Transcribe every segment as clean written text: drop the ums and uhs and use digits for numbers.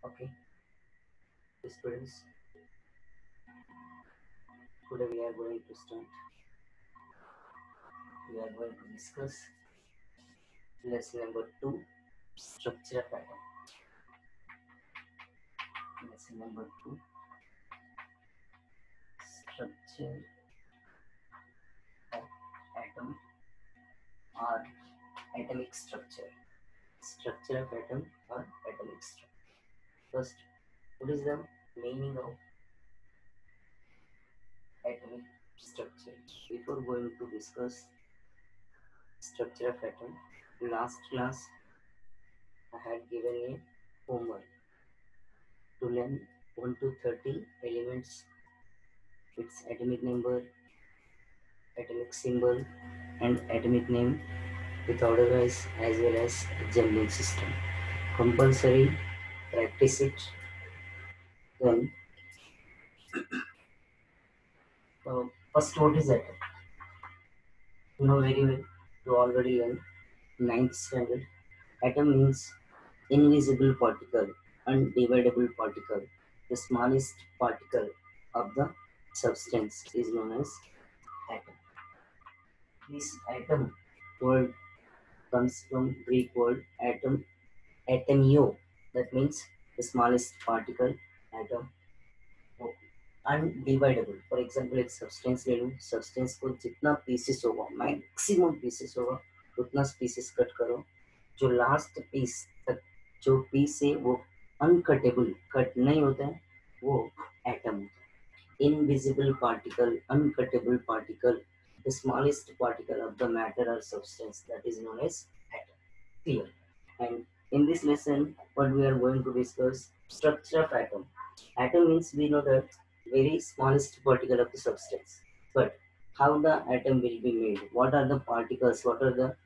Okay, students, today we are going to start. We are going to discuss lesson number 2, structure of atom. Lesson number 2, structure of atom or atomic structure. Structure of atom or atomic structure. First, what is the meaning of atomic structure? Before going to discuss structure of atom, last class I had given a homework to learn 1 to 30 elements, its atomic number, atomic symbol, and atomic name with order-wise as well as jumbling system. Compulsory, practice it. Then, first, what is atom? You know very well. You already learned ninth standard. Atom means invisible particle, undividable particle. The smallest particle of the substance is known as atom. This atom word comes from Greek word atom, atomio. That means the smallest particle, atom. Undividable for example एक substance ले लो, substance को जितना pieces होगा, maximum pieces होगा, उतना pieces cut करो, जो लास्ट पीस तक जो पीस है वो अनकटेबल कट नहीं होता है, वो एटम होता है. Invisible particle, uncuttable particle, the smallest particle of the matter or substance, that is known as atom. Clear? And in this lesson, what we are going to discuss, structure of atom. Atom means we know that very smallest particle of the substance, but how the atom will be made, what are the particles, what are the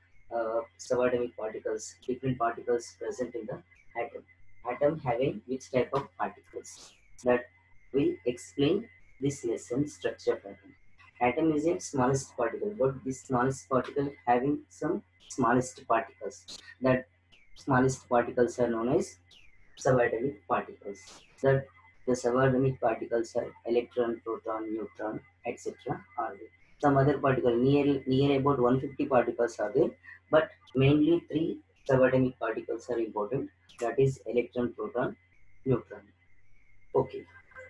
subatomic particles, different particles present in the atom. Atom having which type of particles, that will explain this lesson, structure of atom. Atom is a smallest particle, but this smallest particle having some smallest particles. That smallest particles are known as subatomic particles. That the subatomic particles are electron, proton, neutron, etc. are there. Some other particle near about 150 particles are there, but mainly three subatomic particles are important. That is electron, proton, neutron. Okay,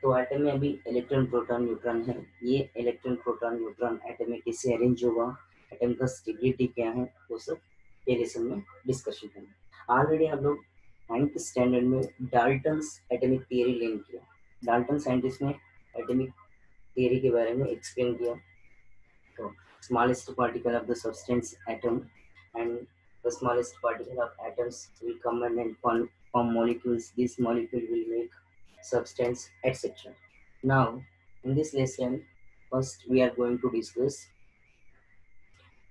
तो atom में अभी electron proton neutron है. ये electron proton neutron atom में कैसे arrange होगा, atom का stability क्या है, वो सब ये लेसन में डिस्कशन करेंगे. ऑलरेडी हम लोग 9th स्टैंडर्ड में डाल्टन्स एटॉमिक थियरी लर्न किया. डाल्टन साइंटिस्ट ने एटॉमिक थियरी के बारे में एक्सप्लेन किया. तो smallest particle of the substance atom, and the smallest particle of atoms will combine and form molecules. This molecule will make substance, etc. Now, in this lesson, first we are going to discuss.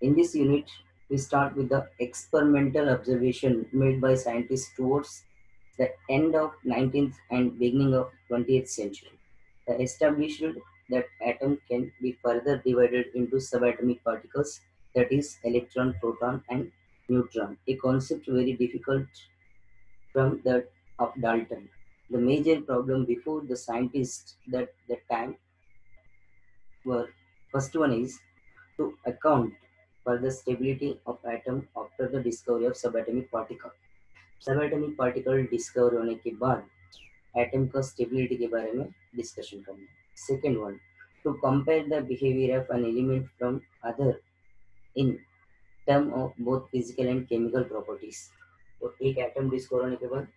In this unit, we start with the experimental observation made by scientists towards the end of 19th and beginning of 20th century. They established that atom can be further divided into subatomic particles, that is electron, proton, and neutron, a concept very difficult from that of Dalton. The major problem before the scientists that the time were, first one is to account for the stability of atom after the discovery of subatomic particle. Subatomic particle discover होने के बाद atom का stability के बारे में discussion करना है. Second one, to compare the behaviour of an element from other in term of both physical and chemical properties. तो एक एटम डिस्कवर होने के बाद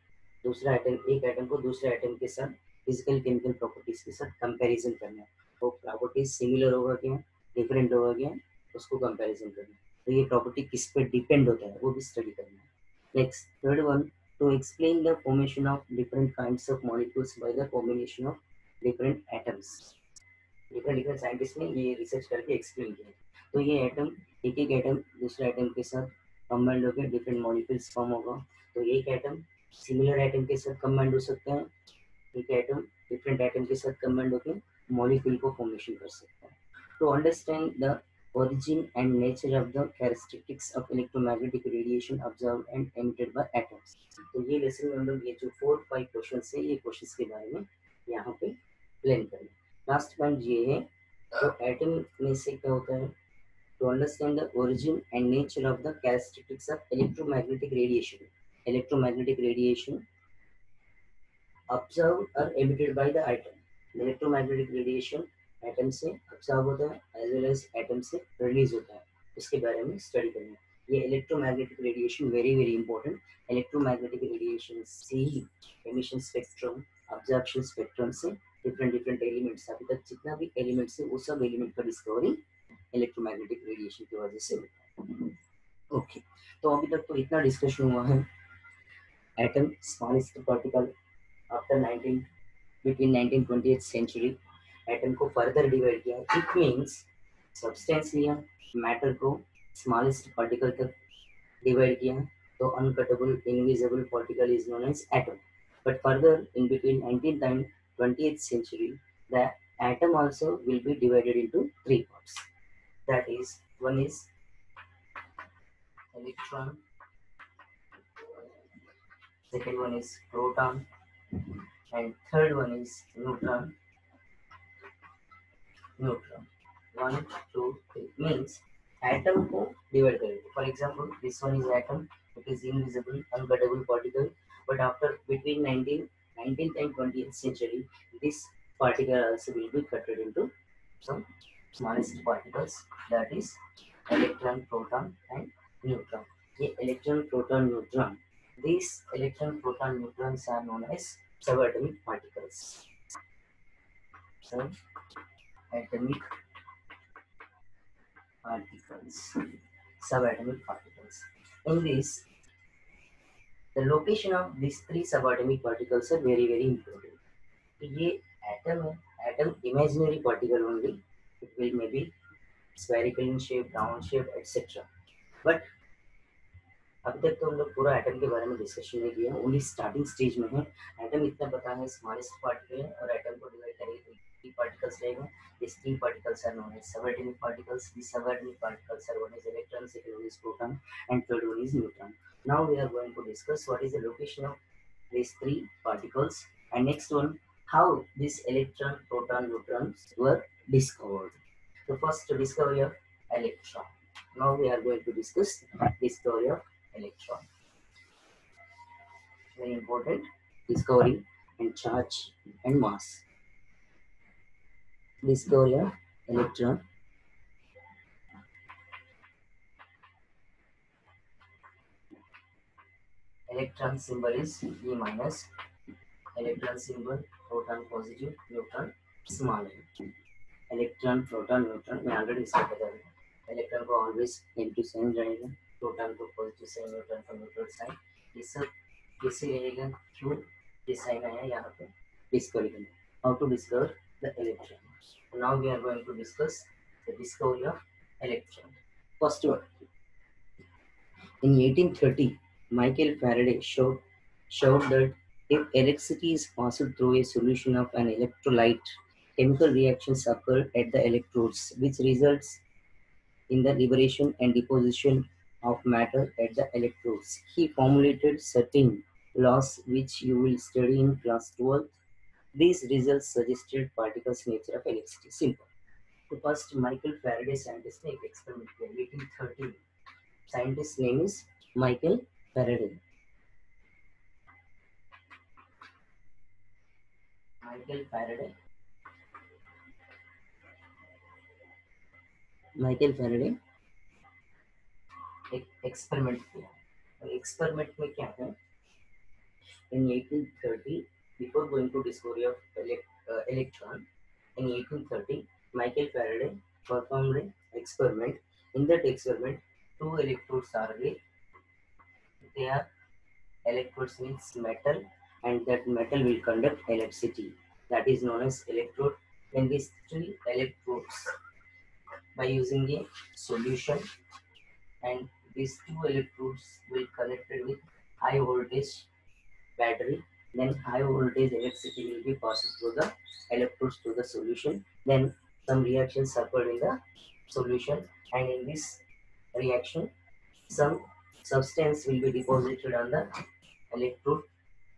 दूसरा एटम, एक एटम को दूसरे एटम के साथ फिजिकल केमिकल प्रॉपर्टीज के साथ कंपैरिजन करना है. वो प्रॉपर्टीज सिमिलर होगा क्या, डिफरेंट होगा क्या, उसको कंपैरिजन करना है. तो ये प्रॉपर्टी किस पे डिपेंड होता है वो भी स्टडी करना है. Next, third one, to explain the formation of different kinds of molecules by the combination of different atoms. Different different scientist ने ये रिसर्च करके एक्सप्लेन किया. तो ये एटम, एक एक एटम दूसरे एटम के साथ कंबाइंड होकर डिफरेंट मॉलिक्यूल्स फॉर्म होगा. तो एक एटम सिमिलर एटम के साथ कंबाइंड हो सकता है, एक एटम डिफरेंट एटम के साथ कंबाइंड होकर मॉलिक्यूल को फॉर्मेशन कर सकता है. To understand the origin and nature of the characteristics of electromagnetic radiation observed and emitted by atoms. तो ये लेसन में हम लोग ये जो 4-5 क्वेश्चन है ये क्वेश्चन के बारे में यहाँ पे प्लान करें। लास्ट पॉइंट ये है तो एटम में से क्या होता है to understand the origin and nature of the characteristics of electromagnetic radiation. Electromagnetic radiation observed or emitted by the atom. Electromagnetic radiation atom से ऑब्जर्व होता है एज वेल एज एटम से रिलीज होता है, इसके बारे में स्टडी करेंगे। ये electromagnetic radiation very very important. Electromagnetic radiation से ही एमिशन स्पेक्ट्रम, ऑब्जर्प्शन स्पेक्ट्रम से डिफरेंट डिफरेंट एलिमेंट्स, अभी तक जितना भी एलिमेंट्स है वो सब एलिमेंट का डिस्कवरी इलेक्ट्रोमैग्नेटिक रेडिएशन की वजह से होता है। ओके, तो अभी तक तो इतना डिस्कशन हुआ है atom smallest particle after 19 between 19th-20th century atom को फर्दर डिवाइड किया। इट मीन्स सब्सटेंस लिया, मैटर को स्मॉलेस्ट पार्टिकल तक डिवाइड किया, तो uncuttable invisible particle is known as atom. But further in between 19th and 20th century the atom also will be divided into 3 parts, that is one is electron, second one is proton, and third one is neutron. Neutron 1 2 3 means atom को divide करेंगे। For example this one is atom, it is invisible uncuttable particle, but after between 19th and 20th century this particle also will be cutted into some smallest particles, that is electron, proton and neutron. ये electron, proton, neutron, these electron, proton, neutrons are known as subatomic particles. Subatomic particles, subatomic particles. In this, the location of these 3 subatomic particles are very very important. ये atom है, atom imaginary particle only, it will maybe spherical in shape, round shape, etc. But अभी तक तो हम लोग पूरा atom के बारे में डिस्कशन नहीं किया, ओनली स्टार्टिंग स्टेज में है। एटम इतना पता है स्मॉलेस्ट पार्टिकल है और एटम को डिवाइड करेंगे तो 3 पार्टिकल्स रहेगा। These 3 particles are known as subatomic particles. These subatomic particles are one is electron, second one is proton, and third one is neutron. Now we are going to discuss what is the location of these 3 particles, and next one how these electron, proton, neutrons were discovered. So first discovery of electron. Now we are going to discuss discovery of electron. Very important discovery and charge and mass. Discovery of electron. Electron symbol is E minus. Electron symbol proton positive, neutron small. Electron, proton, neutron मैं already इसको बता रहा। Electron को always negative sign रहेगा, proton को positive sign, neutron को neutral sign. ये सब कैसे रहेगा, क्यों ये साइन आया यहाँ पे डिस्कवर करना। How to discover the electron. Now we are going to discuss the discovery of electron. First one, in 1830 Michael Faraday showed that if electricity is passed through a solution of an electrolyte, chemical reactions occur at the electrodes, which results in the liberation and deposition of matter at the electrodes. He formulated certain laws which you will study in class 12. These results suggested particles nature of electricity. Simple. The first Michael Faraday scientist ने एक experiment किया 1830 में. Scientist name is Michael Faraday. Michael Faraday. Michael Faraday एक experiment किया। और experiment में क्या है, in 1830 before going to discovery of electron, in 1830 Michael Faraday performed an experiment. In that experiment 2 electrodes are there. They are electrodes means metal, and that metal will conduct electricity, that is known as electrode. Then these 3 electrodes by using a solution, and these 2 electrodes will connected with high voltage battery. Then high voltage electricity will be passed through the electrodes to the solution. Then some reactions occurred in the solution, and in this reaction some substance will be deposited on the electrode,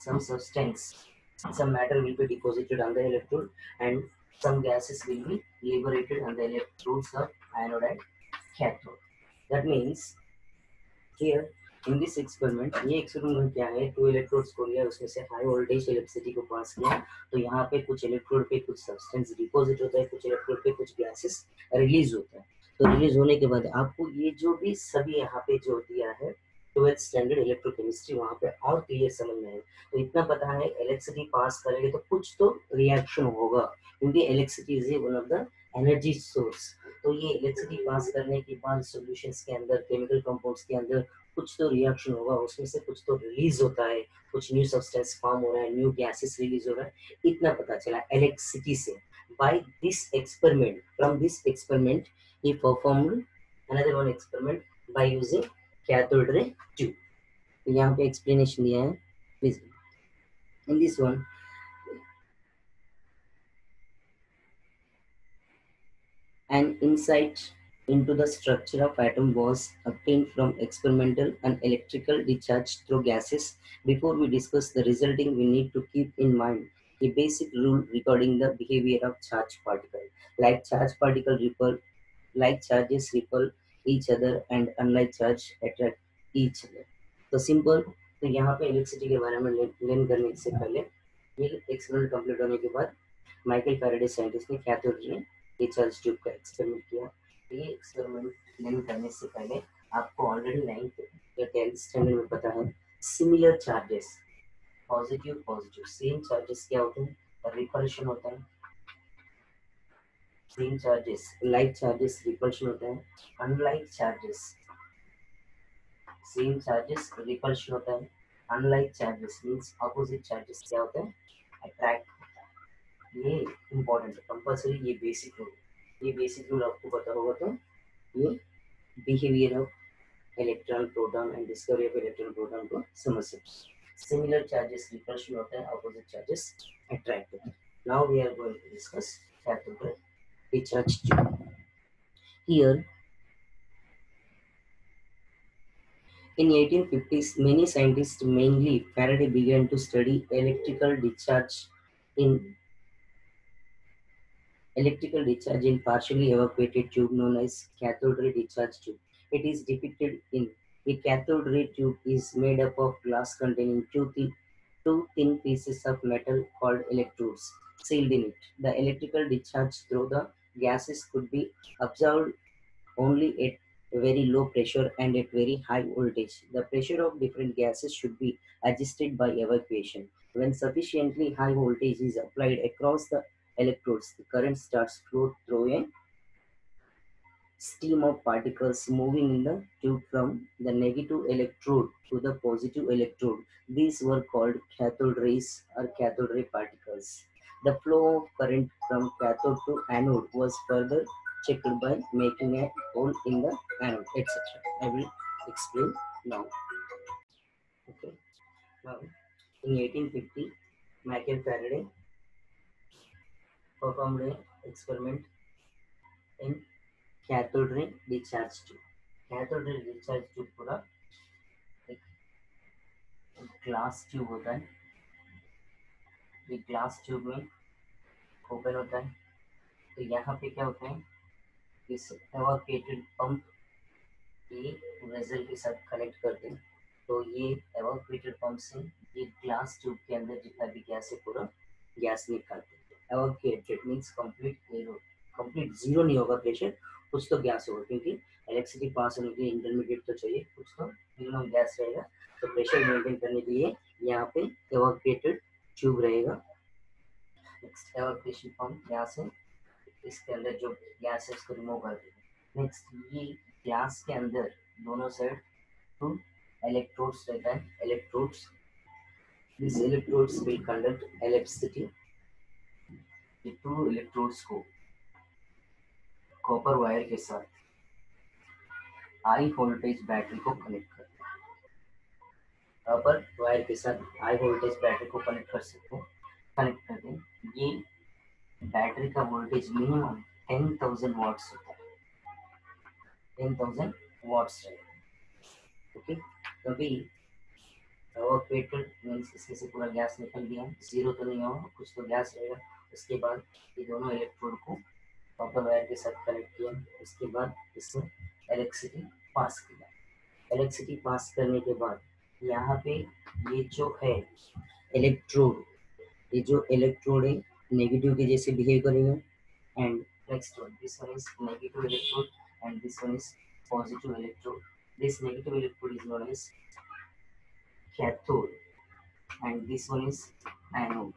some substance, some matter will be deposited on the electrode, and some gases will be liberated on the electrodes of anode and cathode. That means here in this experiment, ये experiment में क्या है, two electrodes को लिया, उसमें से high voltage electricity को पास किया, तो यहाँ पे कुछ इलेक्ट्रोड पे कुछ सब्सटेंस डिपॉजिट होता है, कुछ इलेक्ट्रोड पे कुछ गैसेस रिलीज होता है। तो रिलीज होने के बाद आपको ये जो भी सभी यहाँ पे जो दिया है 12th स्टैंडर्ड इलेक्ट्रोकेमिस्ट्री, वहाँ पे और क्लियर समझ में है। तो इतना पता है इलेक्ट्रिसिटी पास करेंगे तो कुछ तो रिएक्शन होगा, क्योंकि electricity is one of the energy source. तो ये इलेक्ट्रिसिटी पास करने के बाद सॉल्यूशंस के अंदर, केमिकल कंपाउंड्स के अंदर कुछ तो रिएक्शन होगा, उसमें से कुछ तो रिलीज होता है, कुछ न्यू सब्सटेंस फॉर्म हो रहा है, न्यू गैसेस रिलीज हो रहा है, इतना पता चला इलेक्ट्रिसिटी से। By this experiment, from this experiment he performed another one experiment by using cathode ray tube। तो यहाँ पे एक्सप्लेनेशन दिया है, please in this one an insight into the structure of atom was obtained from experimental and electrical discharge through gases. Before we discuss the resulting, we need to keep in mind a basic rule regarding the behavior of charged particle. Like charged particle repel, like charges repel each other and unlike charge attract each other। तो simple, तो यहाँ पे electricity के बारे में learn करने से पहले ये एक्सपेरिमेंट कंप्लीट होने के बाद माइकल फैराडे साइंटिस्ट ने कैथोड रे रिचार्ज ट्यूब का एक्सपेरिमेंट किया। ये एक्सपेरिमेंट लर्न करने से पहले आपको ऑलरेडी 9th या 10th स्टैंडर्ड में पता है similar charges, positive positive same charges क्या होते हैं, रिपल्शन होता है, same charges like charges repulsion होता है, unlike charges same charges repulsion होता है, unlike charges means opposite charges क्या होता है, अट्रैक्ट। ये इम्पोर्टेंट है, कंपल्सरी, ये बेसिक रूल, ये बेसिक रूल आपको पता होगा तो ये behaviour of electron proton and discovery of electron proton को समझ सकते। सिमिलर चार्जेस रिपल्शन होता है, अपोजिट चार्जेस अट्रैक्ट होता है। Now we are going to discuss cathode recharge tube. Here in 1850s, many scientists, mainly Faraday, began to study electrical discharge in partially evacuated tube known as cathode ray discharge tube. It is depicted in a cathode ray tube is made up of glass containing two thin pieces of metal called electrodes sealed in it. The electrical discharge through the gases could be observed only at very low pressure and at very high voltage. The pressure of different gases should be adjusted by evacuation. When sufficiently high voltage is applied across the electrodes, the current starts flow through a stream of particles moving in the tube from the negative electrode to the positive electrode. These were called cathode rays or cathode ray particles. The flow of current from cathode to anode was further checked by making a hole in the anode, etc. I will explain now. Okay. Now, in 1850, Michael Faraday performed an experiment in cathode ray discharge tube। Cathode ray discharge tube पूरा एक glass tube होता है, ये glass tube में open होता है। तो यहाँ पे क्या होता है, इस एवापोरेटेड पंप ये वेसल के साथ कनेक्ट करते हैं। तो ये एवापोरेटेड पंप से ये ग्लास ट्यूब के अंदर जितना भी गैस है पूरा गैस निकालते हैं। Evaporated means complete arrow, complete zero नहीं होगा प्रेशर, कुछ तो गैस होगा, क्योंकि इलेक्ट्रिसिटी पास होने के लिए इंटरमीडिएट तो चाहिए, कुछ तो मिनिमम गैस रहेगा। तो प्रेशर मेंटेन करने के लिए यहाँ पे एवापोरेटेड ट्यूब रहेगा। नेक्स्ट एवापोरेशन पंप यहाँ से इसके अंदर जो गैस है उसको रिमूव कर देगा। नेक्स्ट ये गैस के अंदर दोनों साइड टू इलेक्ट्रोड्स रहता है, electrodes, this electrodes will conduct electricity. ये टू इलेक्ट्रोड्स को कॉपर वायर के साथ हाई वोल्टेज बैटरी को कनेक्ट करते हैं। कॉपर वायर के साथ हाई वोल्टेज बैटरी को कनेक्ट कर सकते हैं, कनेक्ट करते हैं। ये बैटरी का वोल्टेज मिनिमम 10,000 वाट्स होता है। 10,000 वॉट्स रहेगा। ओके, तभी evaporated मीन्स इसमें से पूरा गैस निकल गया, जीरो तो नहीं होगा, कुछ तो गैस रहेगा। उसके बाद ये दोनों इलेक्ट्रोड को कॉपर वायर के साथ कनेक्ट किया, उसके बाद इसमें इलेक्ट्रिसिटी पास किया। इलेक्ट्रिसिटी पास करने के बाद यहाँ पे ये जो है इलेक्ट्रोड, ये जो इलेक्ट्रोड है नेगेटिव के जैसे बिहेव करेगा। And next one, this one is negative electrode and this one is positive electrode. This negative electrode is known as cathode and this one is anode।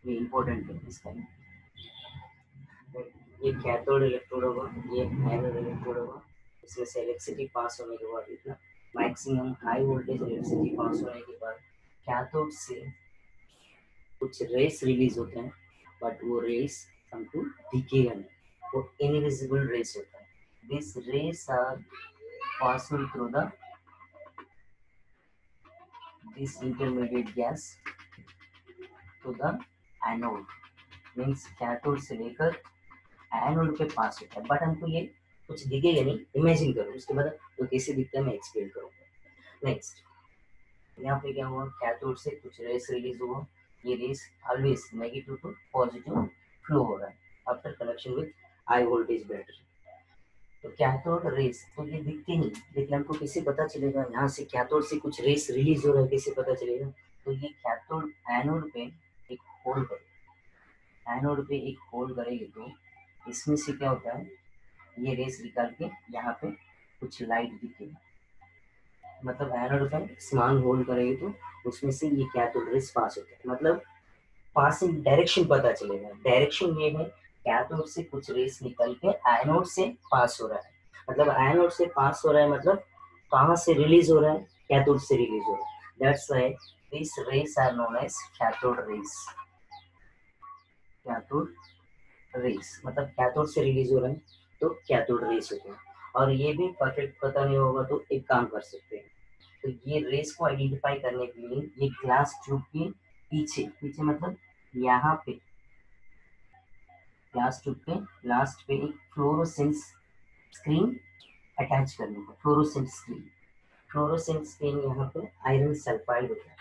ये important है इसका। ये कैथोड इलेक्ट्रोड होगा, ये anode electrode होगा। इसमें से electricity pass होने के बाद इतना maximum high voltage electricity pass होने के बाद कैथोड से कुछ रेस रिलीज होते हैं, बट वो रेस हमको दिखेगा नहीं, वो इनविजिबल रेस होता है। This rays are passing through the this intermediate gas to the anode, means cathode से लेकर एनोड पे पास होता है, बट हमको ये कुछ दिखेगा नहीं। इमेजिन करो, उसके बाद वो कैसे दिखता है मैं एक्सप्लेन करूँगा। नेक्स्ट, यहाँ पे क्या हुआ, कैथोड से कुछ रेस रिलीज हुआ, ये rays always negative to positive flow हो रहा है after connection with high voltage battery. तो कैथोड रेस तो ये दिखती नहीं, लेकिन हमको कैसे पता चलेगा यहाँ से कैथोड से कुछ रेस रिलीज हो रहा है, कैसे पता चलेगा? तो ये कैथोड एनोड पे एक होल करेगा, एनोड पे एक होल करेगी तो इसमें से क्या होता है, ये रेस निकाल के यहाँ पे कुछ लाइट दिखेगा। मतलब एनोड पे स्मॉल होल करेगी तो उसमें से ये कैथोड रेस पास होता है, मतलब पासिंग डायरेक्शन पता चलेगा। डायरेक्शन ये है कैथोड से कुछ रेस निकल के एनोड से पास हो रहा है, मतलब एनोड से पास हो रहा है, मतलब कहाँ से रिलीज हो रहा है, कैथोड से रिलीज हो रहा है। That's why this rays are known as cathode rays. Cathode rays मतलब कैथोड से रिलीज हो रहा है तो कैथोड रेस होता है। और ये भी परफेक्ट पता नहीं होगा तो एक काम कर सकते हैं, तो ये रेस को आइडेंटिफाई करने के लिए ये ग्लास ट्यूब के पीछे, पीछे मतलब यहाँ पे ग्लास ट्यूब पे लास्ट पे एक फ्लोरोसेंस स्क्रीन अटैच करने का। फ्लोरोसेंट स्क्रीन, फ्लोरोसेंट स्क्रीन यहाँ पे आयरन सल्फाइड होता है,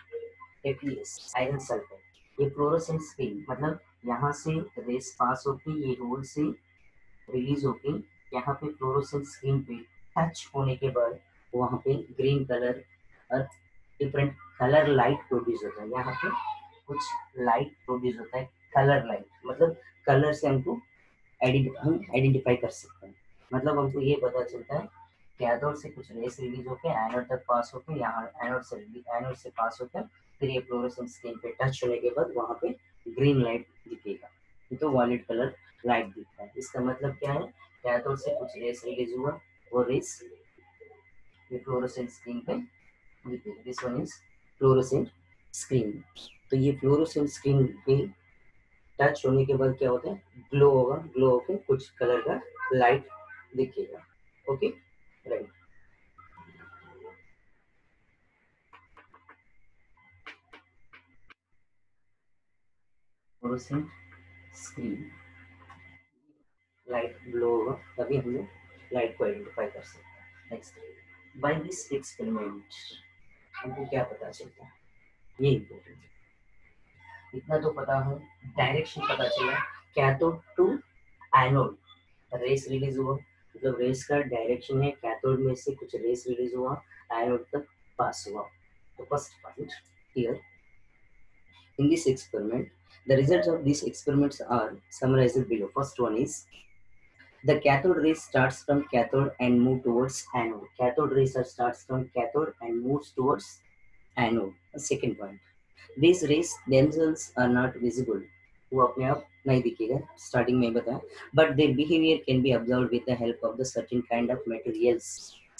एपीएस आयरन सल्फाइड। ये फ्लोरोसेंट स्क्रीन मतलब यहाँ से रेस पास होके ये होल से रिलीज होके यहाँ पे फ्लोरोसेंट स्क्रीन पे टच होने के बाद वहाँ पे ग्रीन कलर और डिफरेंट कलर लाइट प्रोड्यूस होता है। यहाँ पे कुछ लाइट प्रोड्यूस होता है, कलर लाइट, मतलब कलर से हमको हम आइडेंटिफाई कर सकते हैं। मतलब हमको ये पता चलता है कैथोड से कुछ रेस रिलीज होकर एनोड तक पास होकर यहाँ एनोड से पास होकर फिर ये फ्लोरोसेंट स्क्रीन पे टच होने के बाद वहाँ पे ग्रीन लाइट दिखेगा, तो वॉयलेट कलर लाइट दिखता है। इसका मतलब क्या है, कैथोड से कुछ रेस रिलीज हुआ, वो रेस ये फ्लोरोसेंट स्क्रीन पे दिखेगा। This one is fluorescent screen. तो ये फ्लोरोसेंट स्क्रीन पे टच होने के बाद क्या होता है, ग्लो होगा, ग्लो होकर कुछ कलर का लाइट दिखेगा। Okay right. Fluorescent screen light glow होगा तभी हम लोग लाइट को आइडेंटिफाई कर सकते हैं। नेक्स्ट, बाय दिस एक्सपेरिमेंट हमको क्या पता चलता है, ये इम्पोर्टेंट है। इतना तो पता है, डायरेक्शन पता चला, cathode to anode rays release हुआ, मतलब रेस का डायरेक्शन है कैथोड में से कुछ रेस रिलीज हुआ एनोड तक पास हुआ। तो first point here in this experiment, the results of these experiments are summarized below. First one is the cathode ray starts from cathode and move towards anode. Cathode ray starts from cathode and moves towards anode. Second point, these rays themselves are not visible. वो अपने आप नहीं दिखेगा, starting में बताया, but their behaviour can be observe with the help of the certain kind of materials.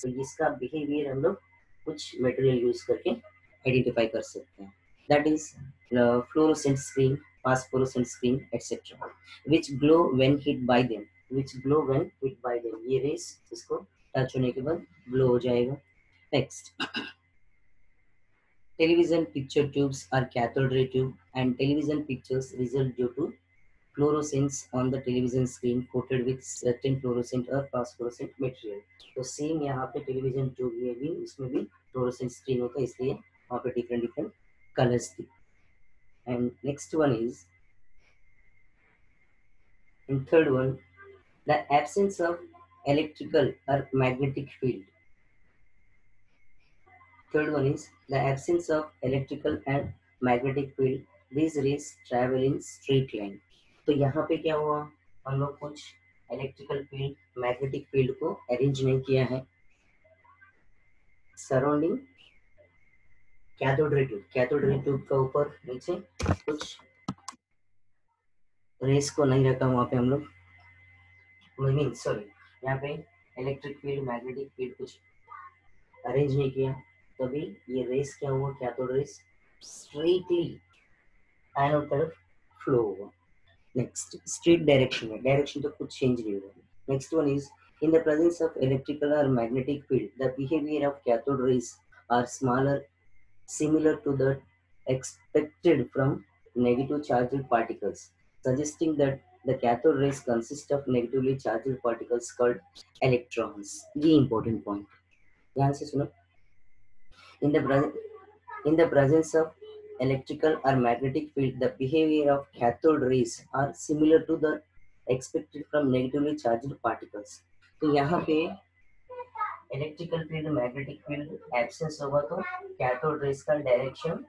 तो इसका behaviour हम लोग कुछ मटेरियल यूज करके आइडेंटिफाई कर सकते हैं। That is fluorescent screen, phosphorescent screen, etc., which glow when hit by them, which glow when hit by them। ये रेस इसको टच होने के बाद ग्लो हो जाएगा। Next, television picture tubes are cathode ray tube and television pictures result due to fluorescence on the television screen coated with certain fluorescent or phosphorescent material. तो same यहाँ पे टेलीविजन जो भी है भी उसमें भी फ्लोरोसेंट स्क्रीन होता है, इसलिए वहाँ पे डिफरेंट डिफरेंट कलर्स थी. And next one is in third one the absence of electrical or magnetic field. Third one is the absence of electrical and magnetic field. These rays travel in straight line. तो यहाँ पे क्या हुआ, हम लोग कुछ electrical field magnetic field को arrange नहीं किया है surrounding cathode ray tube. Cathode ray tube का ऊपर नीचे कुछ रेस को नहीं रखा वहां पे हम लोग, मीन सॉरी, यहाँ पे इलेक्ट्रिक फील्ड मैग्नेटिक फील्ड कुछ अरेंज नहीं किया, तभी ये रेस क्या हुआ, कैथोड रेस स्ट्रेटली एनोड तरफ फ्लो हुआ. नेक्स्ट स्ट्रेट डायरेक्शन है, डायरेक्शन तो कुछ चेंज नहीं हुआ. Next one is in the presence of electrical or magnetic field the behavior of cathode rays are similar to the expected from negative charged particles, suggesting that the cathode rays consist of negatively charged particles called electrons. ये important point, ध्यान से सुनो. in the In the presence of electrical or magnetic field, the behavior of cathode rays are similar to the expected from negatively charged particles. तो यहाँ पे electrical field magnetic field absence होगा तो cathode race का direction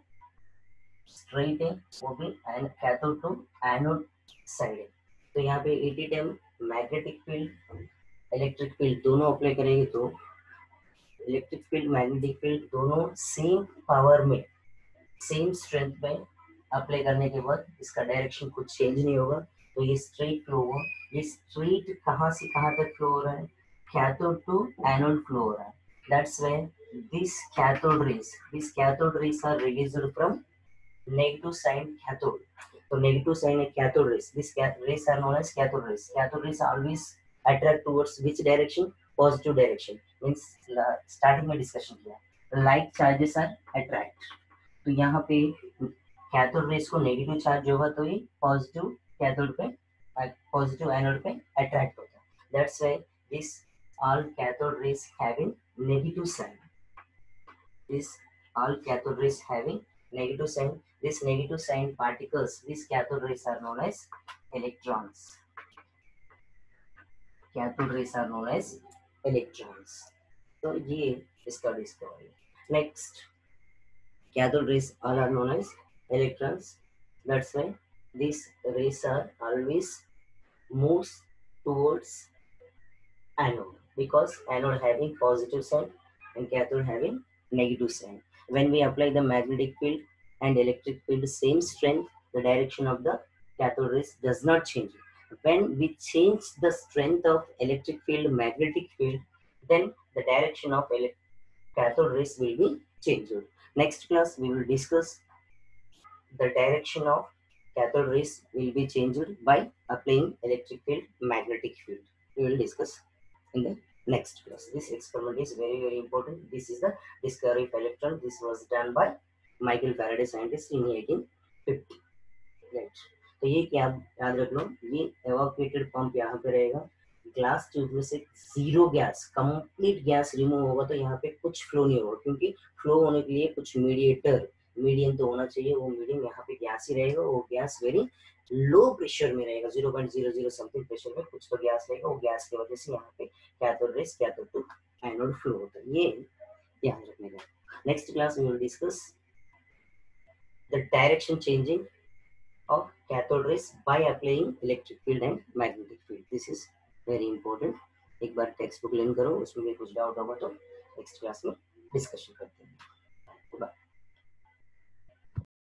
straight है, वो भी cathode to anode side है. तो यहाँ पे eighty time magnetic field electric field दोनों अप्लाई करेंगे तो इलेक्ट्रिक फील्ड मैग्नेटिक फील्ड दोनों सेम पावर में सेम स्ट्रेंथ में अप्लाई करने के बाद इसका डायरेक्शन कुछ चेंज नहीं होगा, तो ये स्ट्रेट फ्लो होगा. ये स्ट्रेट कहाँ से कहाँ तक फ्लो हो रहा है, कैथोड टू एनोड फ्लो हो रहा है. That's why this cathode rays are released from negative sign cathode. तो नेगेटिव साइन है cathode rays, this rays are known as cathode rays. Cathode rays always attract towards which direction, positive direction. Means starting में discussion किया like charges are attract. तो यहाँ पे cathode rays को negative charge होगा तो ये पॉजिटिव कैथोड पे पॉजिटिव एनोड पे अट्रैक्ट होता है. That's why this all cathode rays having negative sign. This all cathode rays having negative sign. This negative sign particles, these cathode rays are known as electrons. Cathode rays are known as electrons. तो ये इसका discovery. Next cathode rays all are known as electrons. That's why these rays are always moves towards anode, because anode having positive sign and cathode having negative sign. When we apply the magnetic field and electric field same strength, the direction of the cathode rays does not change. When we change the strength of electric field magnetic field, then the direction of cathode rays will be changed. Next class we will discuss the direction of cathode rays will be changed by applying electric field magnetic field. We will discuss in the next class. This experiment is very important. This is the discovery of electron. This was done by Michael Faraday scientist in 1850. Right. तो ये क्या याद रख लो, ये एवाक्यूएटेड pump यहाँ पे रहेगा. Glass tube में से zero gas, complete gas remove होगा तो यहाँ पे कुछ फ्लो नहीं होगा, क्योंकि फ्लो होने के लिए कुछ मीडियम तो होना चाहिए. वो मीडियम यहाँ पे गैस ही रहेगा. वो गैस वेरी लो प्रेशर में रहेगा, 0.00 समथिंग प्रेशर में कुछ तो गैस रहेगा. वो गैस की वजह से यहाँ पे cathode rays cathode to anode flow होता है. ये ध्यान रखने का. Next class we will discuss the direction changing of cathode rays by applying electric field and magnetic field. This is very important. एक बार टेक्स्ट बुक लर्न करो, उसमें भी कुछ डाउट होगा तो नेक्स्ट क्लास में डिस्कशन करेंगे.